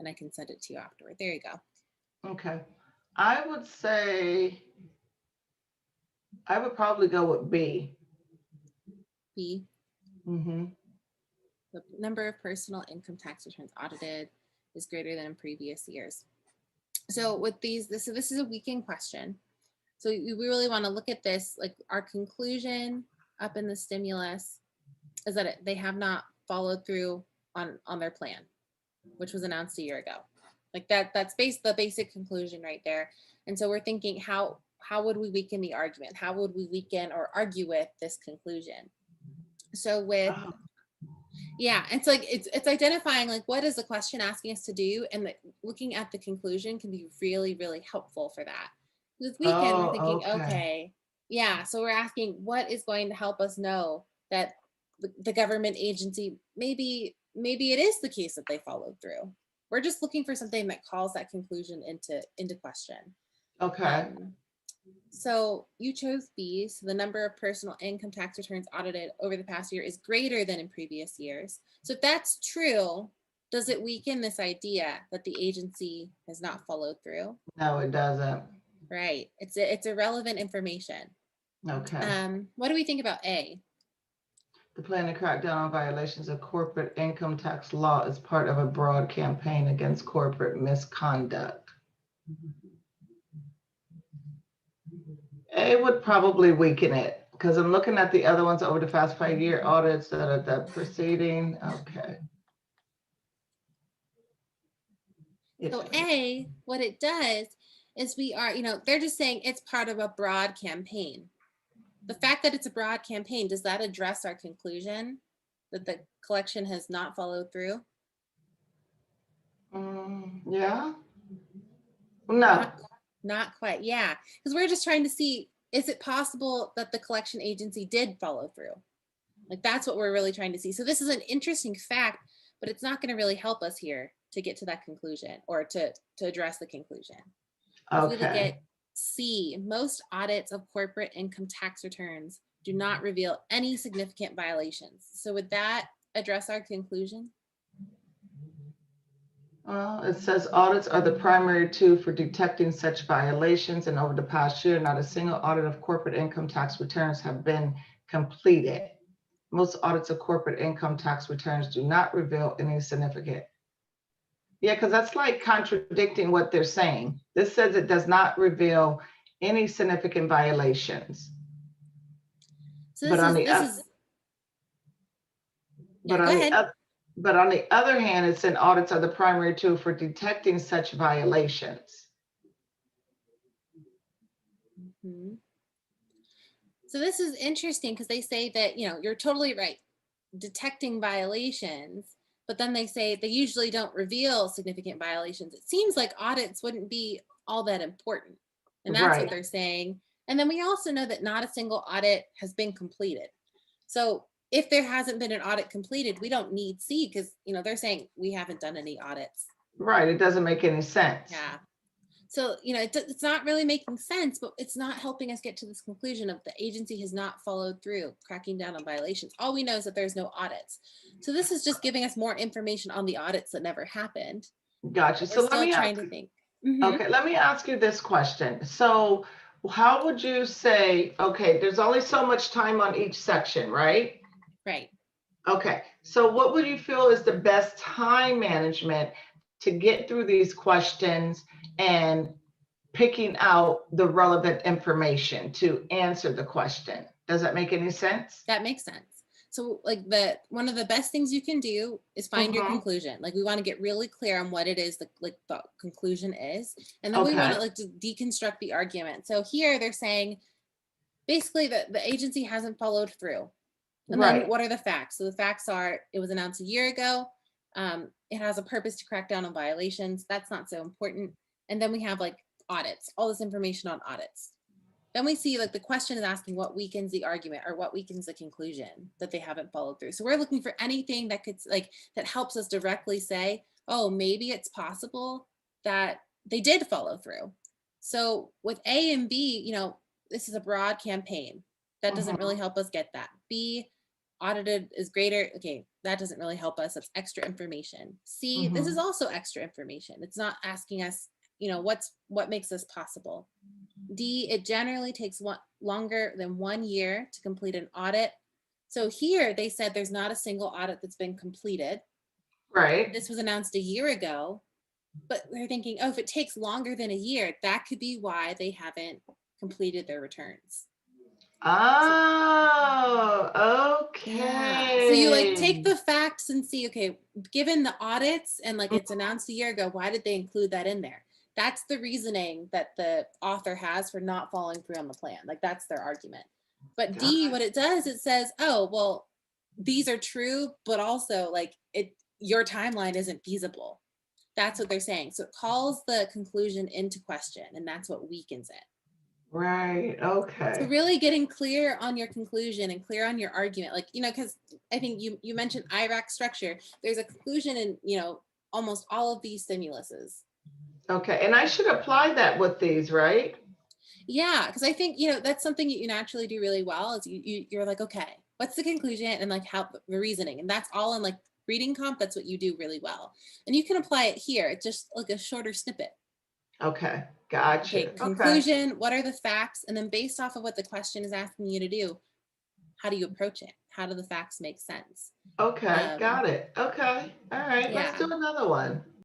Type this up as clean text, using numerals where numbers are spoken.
and I can send it to you afterward. There you go. Okay. I would say, I would probably go with B. B, Mm-hmm. the number of personal income tax returns audited is greater than in previous years. So with these, this is a weekend question. So we really want to look at this, like our conclusion up in the stimulus is that they have not followed through on their plan, which was announced a year ago. Like that's the basic conclusion right there. And so we're thinking, how would we weaken the argument? How would we weaken or argue with this conclusion? So with, yeah, it's like it's identifying like what is the question asking us to do, and looking at the conclusion can be really, really helpful for that. This weekend we're thinking, Okay. okay, yeah, so we're asking what is going to help us know that the government agency, maybe it is the case that they followed through. We're just looking for something that calls that conclusion into question. Okay. So you chose B. So the number of personal income tax returns audited over the past year is greater than in previous years. So if that's true, does it weaken this idea that the agency has not followed through? No, it doesn't. Right. It's irrelevant information. Okay. What do we think about A? The plan to crack down on violations of corporate income tax law is part of a broad campaign against corporate misconduct. It would probably weaken it because I'm looking at the other ones over the past 5-year audits that are the preceding. Okay. So A, what it does is we are, they're just saying it's part of a broad campaign. The fact that it's a broad campaign, does that address our conclusion that the collection has not followed through? Yeah. No. Not quite. Yeah. Because we're just trying to see, is it possible that the collection agency did follow through? Like that's what we're really trying to see. So this is an interesting fact, but it's not going to really help us here to get to that conclusion or to address the conclusion. If we look at C, most audits of corporate income tax returns do not reveal any significant violations. So would that address our conclusion? It says audits are the primary tool for detecting such violations, and over the past year, not a single audit of corporate income tax returns have been completed. Most audits of corporate income tax returns do not reveal any significant. Yeah, because that's like contradicting what they're saying. This says it does not reveal any significant violations. So this is yeah, go ahead. But on the other hand, it's in audits are the primary tool for detecting such violations. So this is interesting because they say that, you're totally right, detecting violations, but then they say they usually don't reveal significant violations. It seems like audits wouldn't be all that important. And that's what they're saying. And then we also know that not a single audit has been completed. So if there hasn't been an audit completed, we don't need C because, they're saying we haven't done any audits. Right. It doesn't make any sense. Yeah. So, it's not really making sense, but it's not helping us get to this conclusion of the agency has not followed through cracking down on violations. All we know is that there's no audits. So this is just giving us more information on the audits that never happened. Gotcha. So let me trying to think. Okay, let me ask you this question. So how would you say, okay, there's only so much time on each section, right? Right. Okay, so what would you feel is the best time management to get through these questions and picking out the relevant information to answer the question? Does that make any sense? That makes sense. So like one of the best things you can do is find your conclusion. Like we want to get really clear on what it is the conclusion is. And then we want to to deconstruct the argument. So here they're saying basically that the agency hasn't followed through. And then what are the facts? So the facts are it was announced a year ago. It has a purpose to crack down on violations. That's not so important. And then we have like audits, all this information on audits. Then we see like the question is asking what weakens the argument or what weakens the conclusion that they haven't followed through. So we're looking for anything that could that helps us directly say, oh, maybe it's possible that they did follow through. So with A and B, this is a broad campaign. That doesn't really help us get that. B, audited is greater. Okay, that doesn't really help us. That's extra information. C, this is also extra information. It's not asking us, you know, what makes this possible. D, it generally takes longer than 1 year to complete an audit. So here they said there's not a single audit that's been completed. Right. This was announced a year ago, but they're thinking, oh, if it takes longer than a year, that could be why they haven't completed their returns. Oh, okay. Yeah. So you like take the facts and see, okay, given the audits and like it's announced a year ago, why did they include that in there? That's the reasoning that the author has for not following through on the plan. Like that's their argument. But D, what it does, it says, oh, well, these are true, but also like your timeline isn't feasible. That's what they're saying. So it calls the conclusion into question, and that's what weakens it. Right. Okay. So really getting clear on your conclusion and clear on your argument, like, you know, because I think you mentioned IRAC structure. There's a conclusion in, you know, almost all of these stimuluses. Okay. And I should apply that with these, right? Yeah, because I think, you know, that's something you naturally do really well is you're like, okay, what's the conclusion and like how the reasoning, and that's all in like reading comp. That's what you do really well, and you can apply it here. It's just like a shorter snippet. Okay, gotcha. Okay, conclusion, what are the facts? And then based off of what the question is asking you to do, how do you approach it? How do the facts make sense? Okay, got it. Okay, all right, let's do another one.